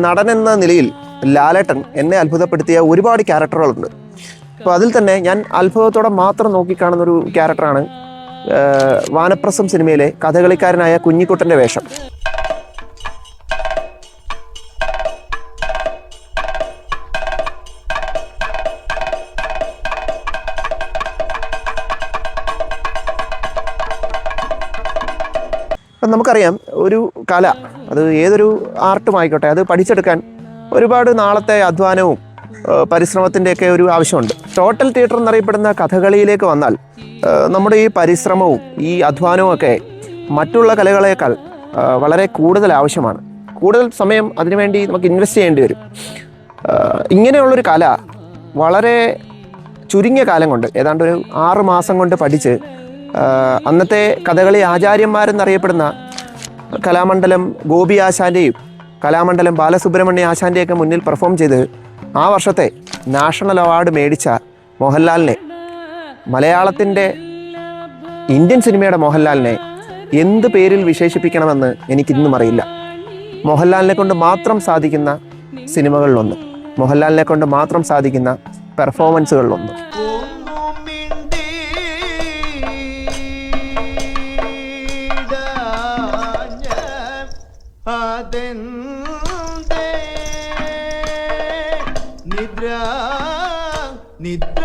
നടൻ എന്ന നിലയിൽ ലാലേട്ടൻ എന്നെ അത്ഭുതപ്പെടുത്തിയ ഒരുപാട് ക്യാരക്ടറുകളുണ്ട്. അപ്പോൾ അതിൽ തന്നെ ഞാൻ അത്ഭുതത്തോടെ മാത്രം നോക്കിക്കാണുന്നൊരു ക്യാരക്ടറാണ് വാനപ്രസ്ഥം സിനിമയിലെ കഥകളിക്കാരനായ കുഞ്ഞിക്കുട്ടൻ്റെ വേഷം. അപ്പം നമുക്കറിയാം, ഒരു കല, അത് ഏതൊരു ആർട്ടുമായിക്കോട്ടെ, അത് പഠിച്ചെടുക്കാൻ ഒരുപാട് നാളത്തെ അധ്വാനവും പരിശ്രമത്തിൻ്റെയൊക്കെ ഒരു ആവശ്യമുണ്ട്. ടോട്ടൽ തിയേറ്റർ എന്നറിയപ്പെടുന്ന കഥകളിയിലേക്ക് വന്നാൽ നമ്മുടെ ഈ പരിശ്രമവും ഈ അധ്വാനവും ഒക്കെ മറ്റുള്ള കലകളേക്കാൾ വളരെ കൂടുതൽ ആവശ്യമാണ്. കൂടുതൽ സമയം അതിനുവേണ്ടി നമുക്ക് ഇൻവെസ്റ്റ് ചെയ്യേണ്ടി വരും. ഇങ്ങനെയുള്ളൊരു കല വളരെ ചുരുങ്ങിയ കാലം കൊണ്ട്, ഏതാണ്ട് ഒരു 6 മാസം കൊണ്ട് പഠിച്ച് അന്നത്തെ കഥകളി ആചാര്യന്മാരെന്നറിയപ്പെടുന്ന കലാമണ്ഡലം ഗോപി ആശാൻ്റെയും കലാമണ്ഡലം ബാലസുബ്രഹ്മണ്യ ആശാൻ്റെയൊക്കെ മുന്നിൽ പെർഫോം ചെയ്ത് ആ വർഷത്തെ നാഷണൽ അവാർഡ് മേടിച്ച മോഹൻലാലിനെ, മലയാളത്തിൻ്റെ, ഇന്ത്യൻ സിനിമയുടെ മോഹൻലാലിനെ എന്ത് പേരിൽ വിശേഷിപ്പിക്കണമെന്ന് എനിക്കിന്നും അറിയില്ല. മോഹൻലാലിനെ കൊണ്ട് മാത്രം സാധിക്കുന്ന സിനിമകളിലൊന്ന്, മോഹൻലാലിനെ കൊണ്ട് മാത്രം സാധിക്കുന്ന പെർഫോമൻസുകളിലൊന്ന്. നിദ്ര